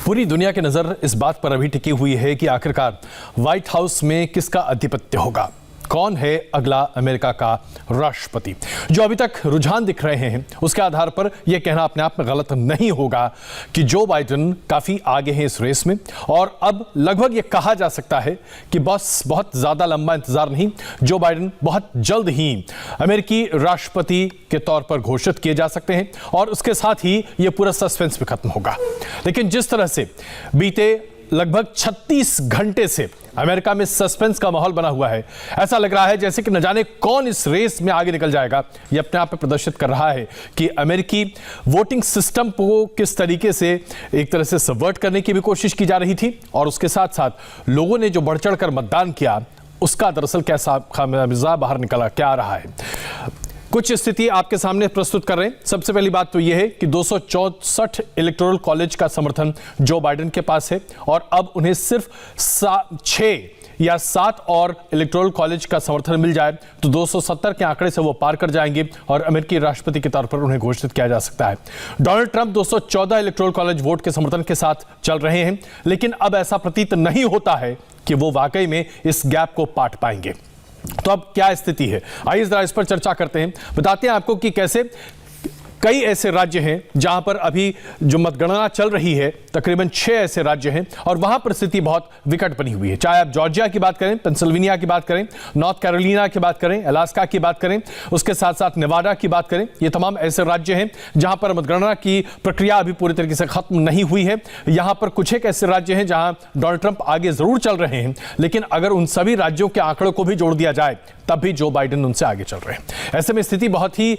पूरी दुनिया की नजर इस बात पर अभी टिकी हुई है कि आखिरकार व्हाइट हाउस में किसका आधिपत्य होगा, कौन है अगला अमेरिका का राष्ट्रपति। जो अभी तक रुझान दिख रहे हैं उसके आधार पर यह कहना अपने आप में गलत नहीं होगा कि जो बाइडेन काफी आगे हैं इस रेस में, और अब लगभग यह कहा जा सकता है कि बस बहुत ज्यादा लंबा इंतजार नहीं, जो बाइडेन बहुत जल्द ही अमेरिकी राष्ट्रपति के तौर पर घोषित किए जा सकते हैं और उसके साथ ही यह पूरा सस्पेंस भी खत्म होगा। लेकिन जिस तरह से बीते लगभग 36 घंटे से अमेरिका में सस्पेंस का माहौल बना हुआ है, ऐसा लग रहा है जैसे कि न जाने कौन इस रेस में आगे निकल जाएगा। यह अपने आप में प्रदर्शित कर रहा है कि अमेरिकी वोटिंग सिस्टम को किस तरीके से एक तरह से सबवर्ट करने की भी कोशिश की जा रही थी, और उसके साथ साथ लोगों ने जो बढ़ चढ़ कर मतदान किया उसका दरअसल कैसा खामियाजा बाहर निकला क्या आ रहा है। कुछ स्थिति आपके सामने प्रस्तुत कर रहे हैं। सबसे पहली बात तो यह है कि 264 इलेक्टोरल कॉलेज का समर्थन जो बाइडेन के पास है, और अब उन्हें सिर्फ 6 या 7 और इलेक्टोरल कॉलेज का समर्थन मिल जाए तो 270 के आंकड़े से वो पार कर जाएंगे और अमेरिकी राष्ट्रपति के तौर पर उन्हें घोषित किया जा सकता है। Donald Trump 214 electoral college vote के समर्थन के साथ चल रहे हैं, लेकिन अब ऐसा प्रतीत नहीं होता है कि वो वाकई में इस गैप को पाट पाएंगे। तो अब क्या स्थिति है, आइए जरा इस पर चर्चा करते हैं। बताते हैं आपको कि कैसे कई ऐसे राज्य हैं जहां पर अभी जो मतगणना चल रही है, तकरीबन 6 ऐसे राज्य हैं और वहां पर स्थिति बहुत विकट बनी हुई है। चाहे आप जॉर्जिया की बात करें, पेंसिल्वेनिया की बात करें, नॉर्थ कैरोलिना की बात करें, अलास्का की बात करें, उसके साथ साथ नेवाडा की बात करें, ये तमाम ऐसे राज्य हैं जहां पर मतगणना की प्रक्रिया अभी पूरी तरीके से खत्म नहीं हुई है। यहां पर कुछ एक ऐसे राज्य हैं जहां डोनाल्ड ट्रंप आगे जरूर चल रहे हैं, लेकिन अगर उन सभी राज्यों के आंकड़ों को भी जोड़ दिया जाए तब भी जो बाइडेन उनसे आगे चल रहे हैं। ऐसे में स्थिति बहुत ही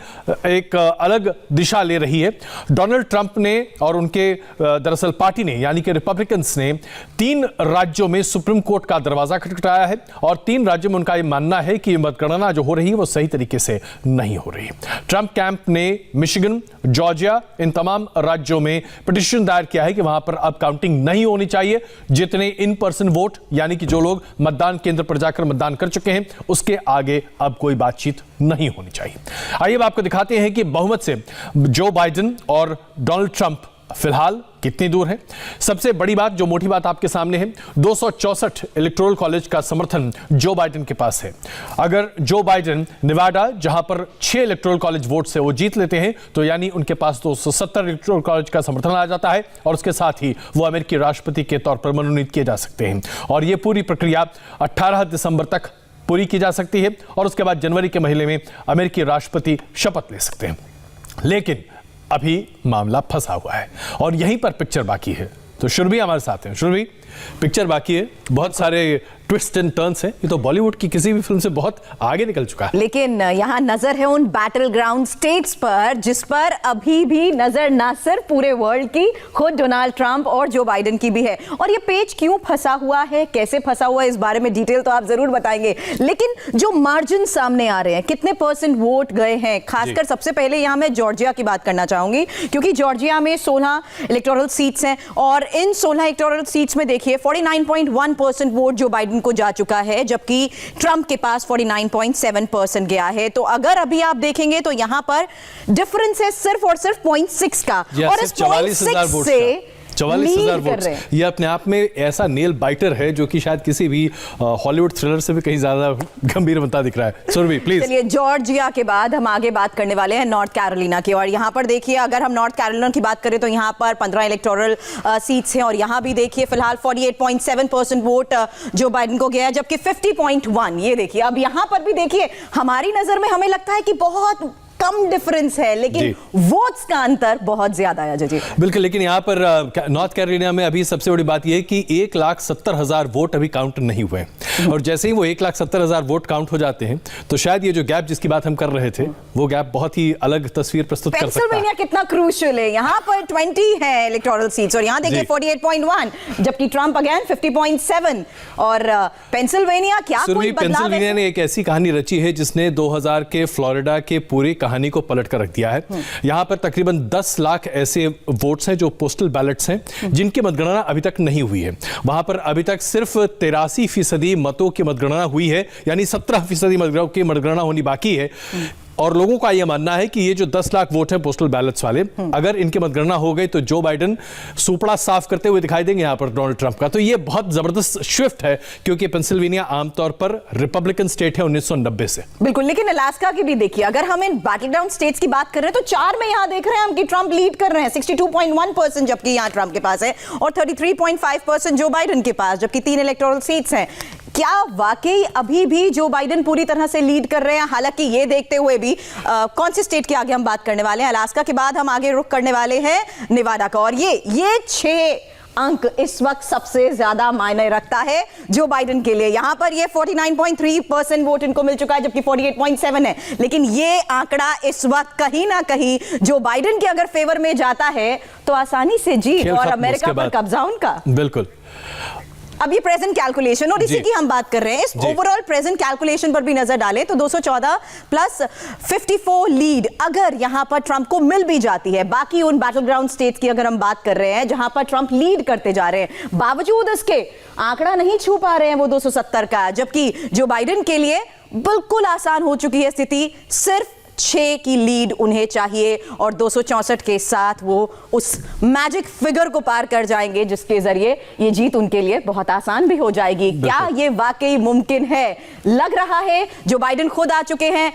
एक अलग दिशा ले रही है। डोनाल्ड ट्रंप ने और उनके दरअसल पार्टी ने यानी कि रिपब्लिकन्स ने 3 राज्यों में सुप्रीम कोर्ट का दरवाजा खटखटाया है और 3 राज्यों में उनका यह मानना है कि मतगणना जो हो रही है वो सही तरीके से नहीं हो रही। ट्रंप कैंप ने मिशिगन, जॉर्जिया, इन तमाम राज्यों में पिटीशन दायर किया है कि वहां पर अब काउंटिंग नहीं होनी चाहिए। जितने इन पर्सन वोट यानी कि जो लोग मतदान केंद्र पर जाकर मतदान कर चुके हैं उसके आगे अब कोई बातचीत नहीं होनी चाहिए। आइए अब आपको दिखाते हैं कि बहुमत से जो बाइडेन और डोनाल्ड ट्रंप फिलहाल कितनी दूर है। सबसे बड़ी बात, जो मोटी बात आपके सामने है, 264 इलेक्टोरल कॉलेज का समर्थन जो बाइडेन के पास है। अगर जो बाइडेन नेवाडा, जहां पर 6 इलेक्टोरल कॉलेज वोट से वो जीत लेते हैं, तो यानी उनके पास 270 इलेक्टोरल कॉलेज का समर्थन आ जाता है और उसके साथ ही वो अमेरिकी राष्ट्रपति के तौर पर मनोनीत किए जा सकते हैं। और ये पूरी प्रक्रिया 18 दिसंबर तक पूरी की जा सकती है और उसके बाद जनवरी के महीने में अमेरिकी राष्ट्रपति शपथ ले सकते हैं। लेकिन अभी मामला फंसा हुआ है और यहीं पर पिक्चर बाकी है। तो शुरभी हमारे साथ हैं। शुरभी, पिक्चर बाकी है, बहुत सारे ट्विस्ट एंड टर्न्स हैं। ये तो बॉलीवुड की किसी भी फिल्म से बहुत आगे निकल चुका है। लेकिन यहाँ नजर है उन बैटल ग्राउंड स्टेट्स पर जिस पर अभी भी नजर ना सिर्फ पूरे वर्ल्ड की, खुद डोनाल्ड ट्रंप और जो बाइडेन की भी है। और ये पेच क्यों फंसा हुआ है, कैसे फंसा हुआ है, इस बारे में डिटेल तो आप जरूर बताएंगे। लेकिन जो मार्जिन सामने आ रहे हैं, कितने % वोट गए हैं, खासकर सबसे पहले यहाँ मैं जॉर्जिया की बात करना चाहूंगी, क्योंकि जॉर्जिया में 16 इलेक्टोरल सीट्स हैं और इन 16 इलेक्टोरल सीट्स में देखिए 49.1% वोट जो बाइडेन को जा चुका है, जबकि ट्रंप के पास 49.7% गया है। तो अगर अभी आप देखेंगे तो यहां पर डिफरेंस है सिर्फ और सिर्फ 0.6 का, और इस 0.6 से 44,000 वोट। ये अपने आप में ऐसा नेल बाइटर है जो कि शायद किसी भी हॉलीवुड थ्रिलर से भी कहीं ज्यादा गंभीर बनता दिख रहा है। सुरभि प्लीज। चलिए, जॉर्जिया के बाद हम आगे बात करने वाले हैं नॉर्थ कैरोलिना की। और यहाँ पर देखिए, अगर हम नॉर्थ कैरोलिना की बात करें तो यहाँ पर 15 इलेक्टोरल सीट्स हैं और यहाँ भी देखिए फिलहाल 48.7% वोट जो बाइडेन को गया है, जबकि 50.1 ये देखिए। अब यहाँ पर भी देखिए, हमारी नजर में हमें लगता है कि बहुत कम डिफरेंस है, लेकिन वोट्स का अंतर बहुत ज्यादा है। जी बिल्कुल, लेकिन यहाँ पर नॉर्थ कैरोलिना में अभी सबसे बड़ी बात यह है कि 1,70,000 वोट अभी काउंट नहीं हुए और जैसे ही वो 1,70,000 वोट काउंट हो जाते हैं तो शायद ये जो गैप जिसकी बात हम कर रहे थे वो गैप बहुत ही अलग तस्वीर प्रस्तुत कर सकता है। पेंसिल्वेनिया कितना क्रूशियल है, यहाँ पर 20 है इलेक्टोरल सीट्स और यहाँ देखिए 48.1, जबकि ट्रंप अगेन 50.7। और पेंसिल्वेनिया क्या कोई बदलाव? पेंसिल्वेनिया ने एक ऐसी कहानी रची है जिसने 2000 के फ्लोरिडा के पूरे कहानी को पलट कर रख दिया है। यहां पर तकरीबन 10 लाख ऐसे वोट्स हैं जो पोस्टल बैलेट्स हैं जिनकी मतगणना अभी तक नहीं हुई है। वहां पर अभी तक सिर्फ 83% मतों की मतगणना हुई है, यानी 17% मतों की मतगणना होनी बाकी है। और लोगों का यह मानना है कि ये जो 10 लाख वोट हैं पोस्टल बैलेट्स वाले, अगर इनकी मतगणना हो गई तो जो बाइडेन सुपड़ा साफ करते हुए दिखाई देंगे यहां पर डोनाल्ड ट्रंप का। तो ये बहुत जबरदस्त शिफ्ट है, क्योंकि पेंसिल्वेनिया आमतौर पर रिपब्लिकन स्टेट है 1990 से। बिल्कुल, लेकिन अलास्का की भी देखिए, अगर हम इन बैटल ग्राउंड स्टेट्स की बात कर रहे हैं तो 4 में यहां देख रहे हैं हम कि ट्रंप लीड कर रहे हैं 62.1%, जबकि यहां ट्रंप के पास है, और 33.5% जो बाइडेन के पास, जबकि 3 इलेक्टोरल सीट्स हैं। क्या वाकई अभी भी जो बाइडेन पूरी तरह से लीड कर रहे हैं? हालांकि ये देखते हुए भी कौन से स्टेट की आगे हम बात करने वाले हैं, अलास्का के बाद हम आगे रुख करने वाले हैं नेवाडा का, और ये 6 अंक इस वक्त सबसे ज्यादा मायने रखता है जो बाइडेन के लिए। यहां पर ये 49.3% वोट इनको मिल चुका है, जबकि 48.7 है, लेकिन ये आंकड़ा इस वक्त कहीं ना कहीं जो बाइडेन के अगर फेवर में जाता है तो आसानी से जीत और अमेरिका पर कब्जा उनका। बिल्कुल। अब ये प्रेजेंट कैलकुलेशन, और इसी की हम बात कर रहे हैं, इस ओवरऑल प्रेजेंट कैलकुलेशन पर भी नजर डालें तो 214 प्लस 54 लीड अगर यहां पर ट्रंप को मिल भी जाती है, बाकी उन बैटल ग्राउंड स्टेट्स की अगर हम बात कर रहे हैं जहां पर ट्रंप लीड करते जा रहे हैं, बावजूद इसके आंकड़ा नहीं छू पा रहे हैं वो 270 का, जबकि जो बाइडेन के लिए बिल्कुल आसान हो चुकी है स्थिति, सिर्फ 6 की लीड उन्हें चाहिए और 264 के साथ वो उस मैजिक फिगर को पार कर जाएंगे जिसके जरिए ये जीत उनके लिए बहुत आसान भी हो जाएगी। क्या ये वाकई मुमकिन है? लग रहा है जो बाइडेन खुद आ चुके हैं,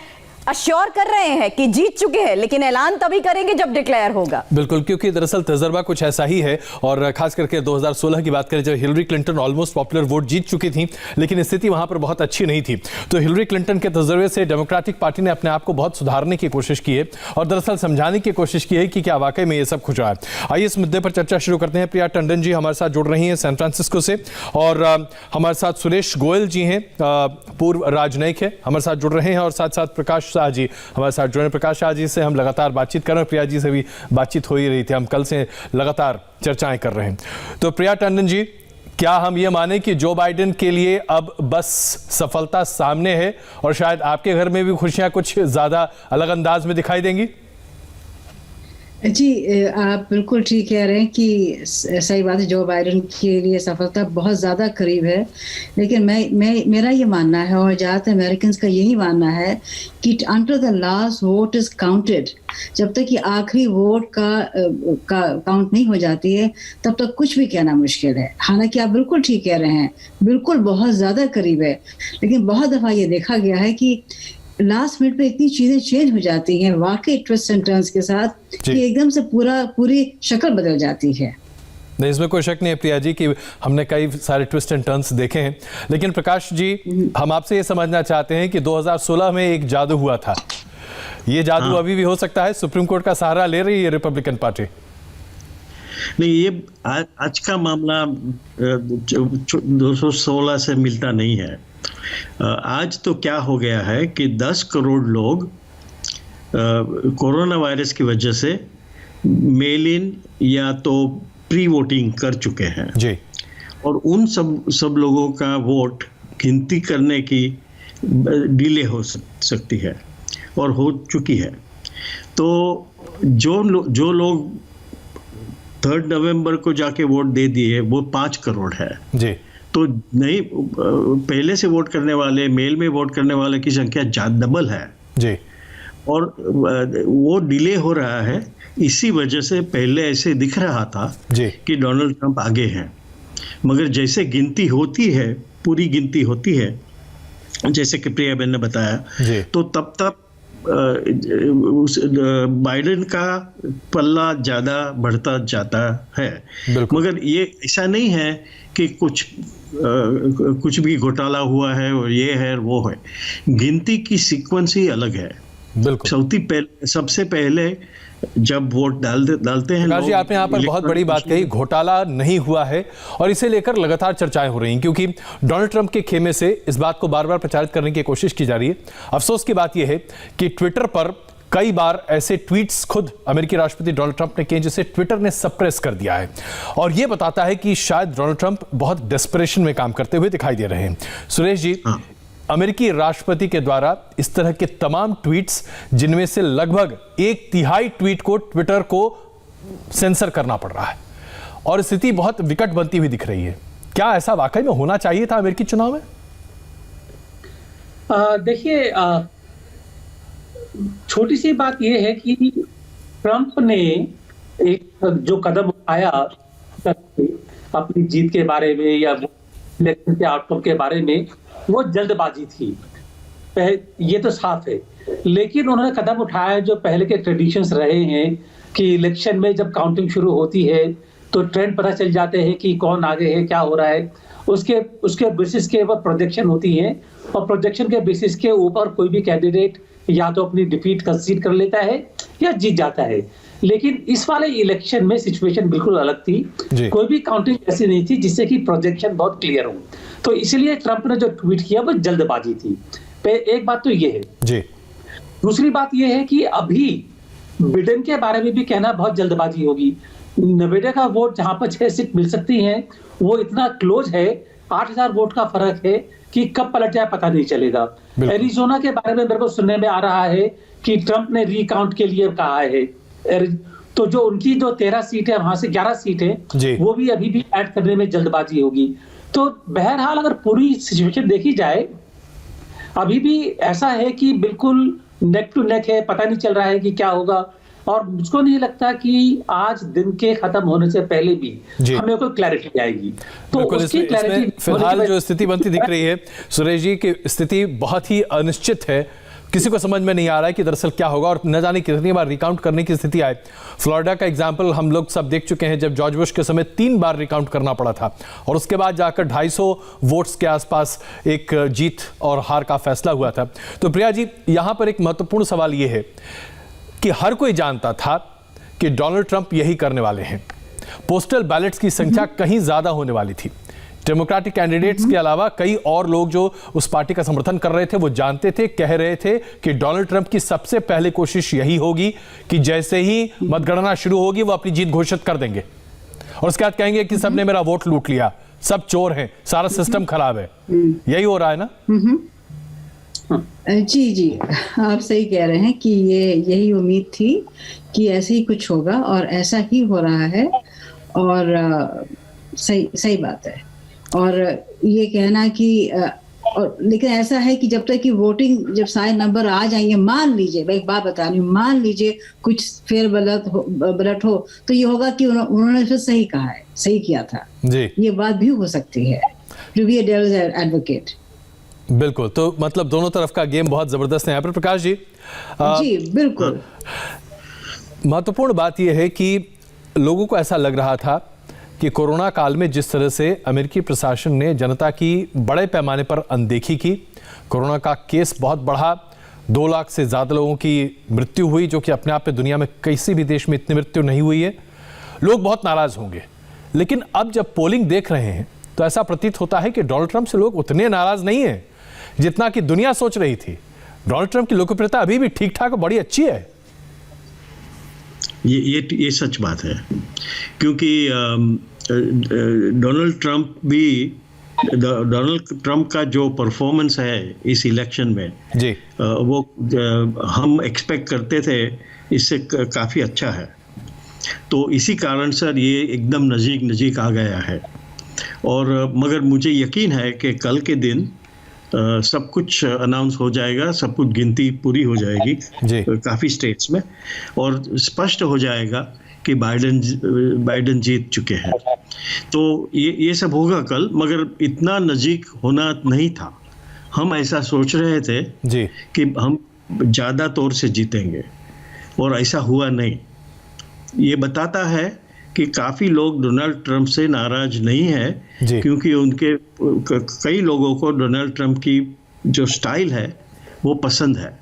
अश्योर कर रहे हैं कि जीत चुके हैं, लेकिन ऐलान तभी करेंगे जब डिक्लेयर होगा। बिल्कुल, क्योंकि दरअसल तजर्बा कुछ ऐसा ही है, और खास करके 2016 की बात करें जब Hillary Clinton almost popular vote जीत चुकी थी, लेकिन स्थिति वहां पर बहुत अच्छी नहीं थी। तो हिलरी क्लिंटन के तजर्बे से डेमोक्रेटिक पार्टी ने अपने आप को बहुत सुधारने की कोशिश की है और दरअसल समझाने की कोशिश की है कि क्या वाकई में ये सब कुछ रहा है। आइए इस मुद्दे पर चर्चा शुरू करते हैं। प्रिया टंडन जी हमारे साथ जुड़ रही हैं सैन फ्रांसिस्को से, और हमारे साथ सुरेश गोयल जी हैं, पूर्व राजनयिक है, हमारे साथ जुड़ रहे हैं, और साथ साथ प्रकाश शाह जी हमारे साथ जुड़े। प्रकाश शाह जी से हम लगातार बातचीत कर रहे हैं, प्रिया जी से भी बातचीत हो ही रही थी, हम कल से लगातार चर्चाएं कर रहे हैं। तो प्रिया टंडन जी, क्या हम ये माने कि जो बाइडेन के लिए अब बस सफलता सामने है और शायद आपके घर में भी खुशियां कुछ ज्यादा अलग अंदाज में दिखाई देंगी? जी, आप बिल्कुल ठीक कह रहे हैं कि सही बात है, जो बाइडेन के लिए सफलता बहुत ज़्यादा करीब है, लेकिन मेरा ये मानना है और ज़्यादातर अमेरिकन का यही मानना है कि until the last vote is counted, जब तक कि आखिरी वोट का काउंट नहीं हो जाती है तब तक कुछ भी कहना मुश्किल है। हालांकि आप बिल्कुल ठीक कह रहे हैं, बिल्कुल बहुत ज़्यादा करीब है, लेकिन बहुत दफ़ा ये देखा गया है कि लास्ट मिनट पे इतनी चीजें चेंज हो जाती हैं वाकई ट्विस्ट एंड टर्न्स के साथ कि एकदम से पूरी शक्ल बदल जाती है। नहीं, इसमें कोई शक नहीं है प्रिया जी कि हमने कई सारे ट्विस्ट एंड टर्न्स देखे हैं, लेकिन प्रकाश जी हम आपसे ये समझना चाहते हैं कि 2016 में एक जादू हुआ था, ये जादू अभी भी हो सकता है? सुप्रीम कोर्ट का सहारा ले रही है रिपब्लिकन पार्टी? नहीं, ये आज का मामला 216 से मिलता नहीं है। आज तो क्या हो गया है कि 10 करोड़ लोग कोरोना वायरस की वजह से मेल इन या तो प्री वोटिंग कर चुके हैं जी, और उन सब लोगों का वोट गिनती करने की डिले हो सकती है और हो चुकी है। तो जो लोग 3 नवंबर को जाके वोट दे दिए वो 5 करोड़ है जी। तो नहीं, पहले से वोट करने वाले, मेल में वोट करने वाले की संख्या डबल है जी, और वो डिले हो रहा है। इसी वजह से पहले ऐसे दिख रहा था जी कि डोनाल्ड ट्रंप आगे हैं, मगर जैसे गिनती होती है, पूरी गिनती होती है, जैसे कि प्रिया बहन ने बताया, तो तब तक बाइडेन का पल्ला ज्यादा बढ़ता जाता है। मगर ये ऐसा नहीं है कि कुछ भी घोटाला हुआ है और ये है वो है, गिनती की सीक्वेंस ही अलग है। बिल्कुल, सबसे पहले जब वोट डालते हैं लोग, जी आपने यहाँ पर बहुत बड़ी बात कही, घोटाला नहीं हुआ है और इसे लेकर लगातार चर्चाएं हो रही हैं, क्योंकि डोनाल्ड ट्रंप के खेमे से इस बात को बार बार प्रचारित करने की कोशिश की जा रही है। अफसोस की बात यह है कि ट्विटर पर कई बार ऐसे ट्वीट्स खुद अमेरिकी राष्ट्रपति डोनाल्ड ट्रंप ने किए जिसे ट्विटर ने सप्रेस कर दिया है, और यह बताता है कि शायद डोनाल्ड ट्रंप बहुत डेस्परेशन में काम करते हुए दिखाई दे रहे हैं। सुरेश जी, अमेरिकी राष्ट्रपति के द्वारा इस तरह के तमाम ट्वीट्स, जिनमें से लगभग 1/3 ट्वीट को ट्विटर को सेंसर करना पड़ रहा है और स्थिति बहुत विकट बनती हुई दिख रही है, क्या ऐसा वाकई में होना चाहिए था अमेरिकी चुनाव में? देखिए, छोटी सी बात यह है कि ट्रंप ने एक जो कदम उठाया अपनी जीत के बारे में या इलेक्शन के आउटकम के बारे में, वो जल्दबाजी थी, ये तो साफ है। लेकिन उन्होंने कदम उठाया जो पहले के ट्रेडिशंस रहे हैं कि इलेक्शन में जब काउंटिंग शुरू होती है तो ट्रेंड पता चल जाते हैं कि कौन आगे है, क्या हो रहा है। उसके बेसिस के ऊपर प्रोजेक्शन होती है और प्रोजेक्शन के बेसिस के ऊपर कोई भी कैंडिडेट या तो अपनी डिफीट कंसीड कर लेता है या जीत जाता है। लेकिन इस वाले इलेक्शन में सिचुएशन बिल्कुल अलग थी, कोई भी काउंटिंग ऐसी नहीं थी जिससे कि प्रोजेक्शन बहुत क्लियर हो। तो इसलिए ट्रंप ने जो ट्वीट किया वो जल्दबाजी थी। एक बात तो ये है जी। दूसरी बात ये है कि अभी बिडेन के बारे में भी कहना बहुत जल्दबाजी होगी। नेवाडा का वोट जहां पर 6 सीट मिल सकती हैं वो इतना क्लोज है, 8000 वोट का फर्क है कि कब पलट जाए पता नहीं चलेगा। एरिजोना के बारे में मेरे को सुनने में आ रहा है कि ट्रंप ने रिकाउंट के लिए कहा है, तो जो उनकी जो 13 सीट है वहां से 11 सीट है वो भी अभी भी ऐड करने में जल्दबाजी होगी। तो बहरहाल अगर पूरी सिचुएशन देखी जाए अभी भी ऐसा है कि बिल्कुल नेक टू नेक है, पता नहीं चल रहा है कि क्या होगा। और मुझको नहीं लगता कि आज दिन के खत्म होने से पहले भी हमें कोई क्लैरिटी आएगी। तो उसकी क्लैरिटी फिलहाल जो स्थिति बनती दिख रही है सुरेश जी की स्थिति बहुत ही अनिश्चित है। किसी को समझ में नहीं आ रहा है कि दरअसल क्या होगा और न जाने कितनी बार रिकाउंट करने की स्थिति आए। फ्लोरिडा का एग्जाम्पल हम लोग सब देख चुके हैं, जब जॉर्ज बुश के समय 3 बार रिकाउंट करना पड़ा था और उसके बाद जाकर 250 वोट्स के आसपास एक जीत और हार का फैसला हुआ था। तो प्रिया जी, यहां पर एक महत्वपूर्ण सवाल यह है कि हर कोई जानता था कि डोनाल्ड ट्रंप यही करने वाले हैं। पोस्टल बैलेट्स की संख्या कहीं ज्यादा होने वाली थी। डेमोक्रेटिक कैंडिडेट्स के अलावा कई और लोग जो उस पार्टी का समर्थन कर रहे थे वो जानते थे, कह रहे थे कि डोनाल्ड ट्रंप की सबसे पहले कोशिश यही होगी कि जैसे ही मतगणना शुरू होगी वो अपनी जीत घोषित कर देंगे और उसके बाद कहेंगे कि सबने मेरा वोट लूट लिया, सब चोर हैं, सारा सिस्टम खराब है। यही हो रहा है ना? जी, आप सही कह रहे हैं कि यही उम्मीद थी कि ऐसे ही कुछ होगा और ऐसा ही हो रहा है। और सही बात है। और ये कहना कि लेकिन ऐसा है कि जब तक कि वोटिंग जब सारे नंबर आ जाएंगे, मान लीजिए, मैं एक बात बता रही हूँ, मान लीजिए कुछ फेर बलट हो तो ये होगा कि उन्होंने फिर सही कहा है, सही किया था जी। ये बात भी हो सकती है, to be a devil's advocate. बिल्कुल, तो मतलब दोनों तरफ का गेम बहुत जबरदस्त है यहाँ पर। प्रकाश जी जी बिल्कुल, महत्वपूर्ण बात यह है कि लोगों को ऐसा लग रहा था कि कोरोना काल में जिस तरह से अमेरिकी प्रशासन ने जनता की बड़े पैमाने पर अनदेखी की, कोरोना का केस बहुत बढ़ा, 2 लाख से ज़्यादा लोगों की मृत्यु हुई, जो कि अपने आप में दुनिया में किसी भी देश में इतनी मृत्यु नहीं हुई है। लोग बहुत नाराज होंगे। लेकिन अब जब पोलिंग देख रहे हैं तो ऐसा प्रतीत होता है कि डोनाल्ड ट्रंप से लोग उतने नाराज नहीं हैं जितना कि दुनिया सोच रही थी। डोनाल्ड ट्रंप की लोकप्रियता अभी भी ठीक ठाक बड़ी अच्छी है। ये सच बात है, क्योंकि डोनाल्ड ट्रंप का जो परफॉर्मेंस है इस इलेक्शन में जी, वो हम एक्सपेक्ट करते थे इससे काफ़ी अच्छा है। तो इसी कारण सर ये एकदम नज़दीक आ गया है। और मगर मुझे यकीन है कि कल के दिन सब कुछ अनाउंस हो जाएगा, सब कुछ गिनती पूरी हो जाएगी काफ़ी स्टेट्स में और स्पष्ट हो जाएगा कि बाइडेन जीत चुके हैं। तो ये सब होगा कल, मगर इतना नज़दीक होना नहीं था। हम ऐसा सोच रहे थे जी कि हम ज़्यादा तौर से जीतेंगे और ऐसा हुआ नहीं। ये बताता है कि काफ़ी लोग डोनाल्ड ट्रंप से नाराज नहीं है, क्योंकि उनके कई लोगों को डोनाल्ड ट्रंप की जो स्टाइल है वो पसंद है।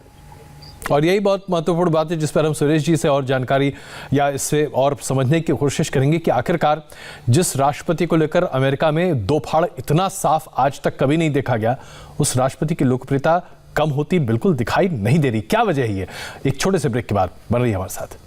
और यही बहुत महत्वपूर्ण बात है जिस पर हम सुरेश जी से और जानकारी या इससे और समझने की कोशिश करेंगे कि आखिरकार जिस राष्ट्रपति को लेकर अमेरिका में दो फाड़ इतना साफ आज तक कभी नहीं देखा गया, उस राष्ट्रपति की लोकप्रियता कम होती बिल्कुल दिखाई नहीं दे रही। क्या वजह है ये? एक छोटे से ब्रेक के बाद बन रही है हमारे साथ।